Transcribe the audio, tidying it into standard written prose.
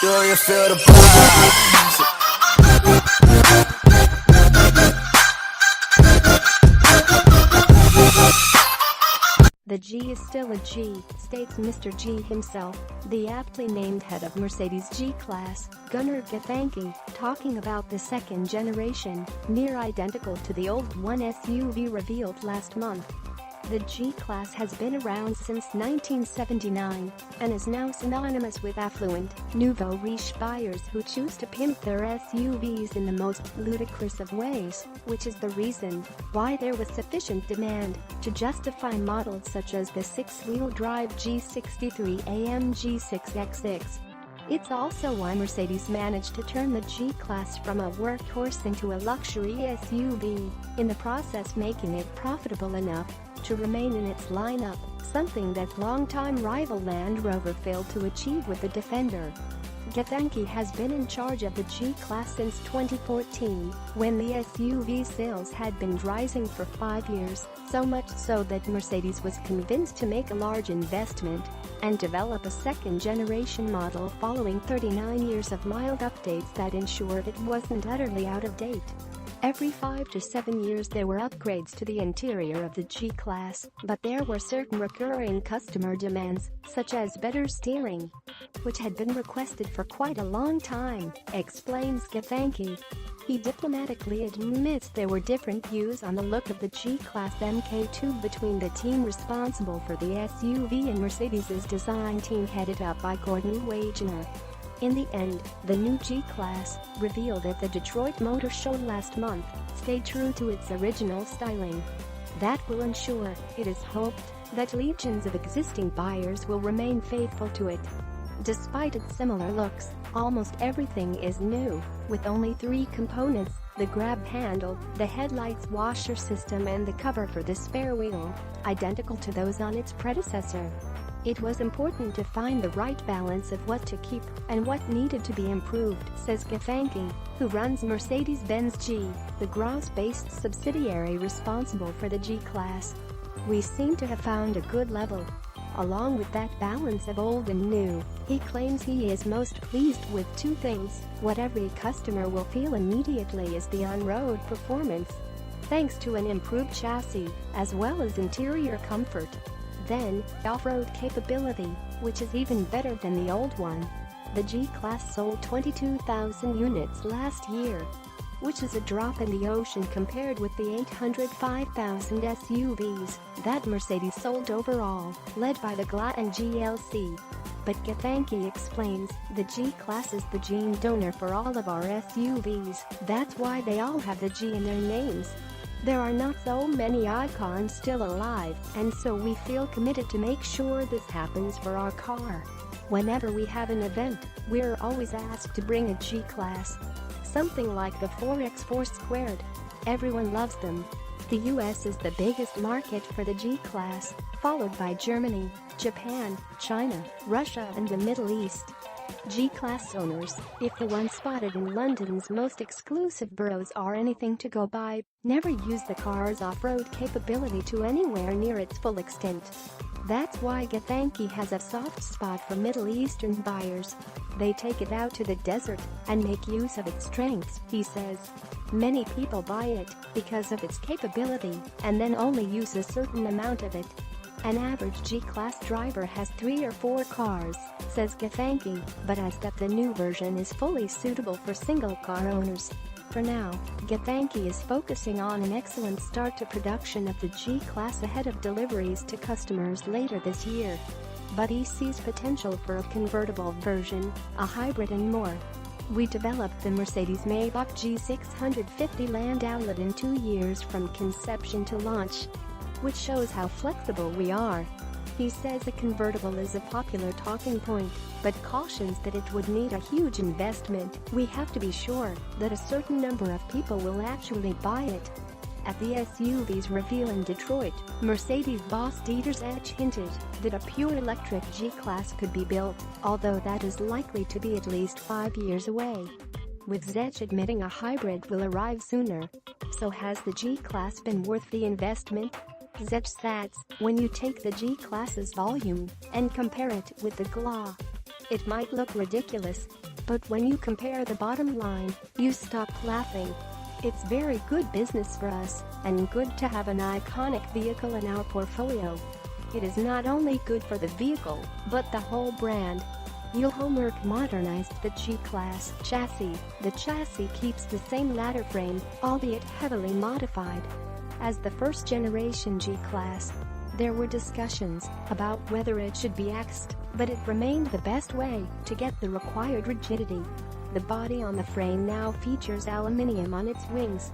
Do you feel the vibes? The G is still a G, states Mr. G himself, the aptly named head of Mercedes G-Class, Gunnar Gu, talking about the second generation, near identical to the old one SUV revealed last month. The G-Class has been around since 1979 and is now synonymous with affluent, nouveau riche buyers who choose to pimp their SUVs in the most ludicrous of ways, which is the reason why there was sufficient demand to justify models such as the six-wheel drive G63 AMG 6X6. It's also why Mercedes managed to turn the G-Class from a workhorse into a luxury SUV, in the process making it profitable enough to remain in its lineup, something that longtime rival Land Rover failed to achieve with the Defender. Gu has been in charge of the G-Class since 2014, when the SUV sales had been rising for 5 years, so much so that Mercedes was convinced to make a large investment and develop a second-generation model following 39 years of mild updates that ensured it wasn't utterly out of date. Every 5 to 7 years there were upgrades to the interior of the G-Class, but there were certain recurring customer demands, such as better steering, which had been requested for quite a long time, explains Gu. He diplomatically admits there were different views on the look of the G-Class Thenke between the team responsible for the SUV and Mercedes's design team headed up by Gordon Wagener. In the end, the new G-Class, revealed at the Detroit Motor Show last month, stayed true to its original styling. That will ensure, it is hoped, that legions of existing buyers will remain faithful to it. Despite its similar looks, almost everything is new, with only 3 components: the grab handle, the headlights washer system and the cover for the spare wheel, identical to those on its predecessor. It was important to find the right balance of what to keep and what needed to be improved, says Gu, who runs Mercedes-Benz G, the Graz-based subsidiary responsible for the G-Class. We seem to have found a good level. Along with that balance of old and new, he claims he is most pleased with 2 things: what every customer will feel immediately is the on-road performance, thanks to an improved chassis, as well as interior comfort. Then, off-road capability, which is even better than the old one. The G-Class sold 22,000 units last year, which is a drop in the ocean compared with the 805,000 SUVs that Mercedes sold overall, led by the GLA and GLC. But Gu explains, the G-Class is the gene donor for all of our SUVs, that's why they all have the G in their names. There are not so many icons still alive, and so we feel committed to make sure this happens for our car. Whenever we have an event, we're always asked to bring a G-Class. Something like the 4x4 squared. Everyone loves them. The US is the biggest market for the G-Class, followed by Germany, Japan, China, Russia and the Middle East. G-Class owners, if the ones spotted in London's most exclusive boroughs are anything to go by, never use the car's off-road capability to anywhere near its full extent. That's why Gu has a soft spot for Middle Eastern buyers. They take it out to the desert and make use of its strengths, he says. Many people buy it because of its capability and then only use a certain amount of it. An average G-Class driver has 3 or 4 cars, says Gu, but as that the new version is fully suitable for single-car owners. For now, Gu is focusing on an excellent start to production of the G-Class ahead of deliveries to customers later this year. But he sees potential for a convertible version, a hybrid and more. We developed the Mercedes-Maybach G650 Land Outlet in 2 years from conception to launch, which shows how flexible we are. He says a convertible is a popular talking point, but cautions that it would need a huge investment. We have to be sure that a certain number of people will actually buy it. At the SUV's reveal in Detroit, Mercedes boss Dieter Zech hinted that a pure electric G-Class could be built, although that is likely to be at least 5 years away. With Zech admitting a hybrid will arrive sooner. So has the G-Class been worth the investment? Zech says, when you take the G-Class's volume and compare it with the GLA, it might look ridiculous, But when you compare the bottom line, you stop laughing. It's very good business for us, and good to have an iconic vehicle in our portfolio. It is not only good for the vehicle, but the whole brand. Merc modernized the G-Class chassis. The chassis keeps the same ladder frame, albeit heavily modified. As the first-generation G-Class, there were discussions about whether it should be axed, but it remained the best way to get the required rigidity. The body on the frame now features aluminium on its wings,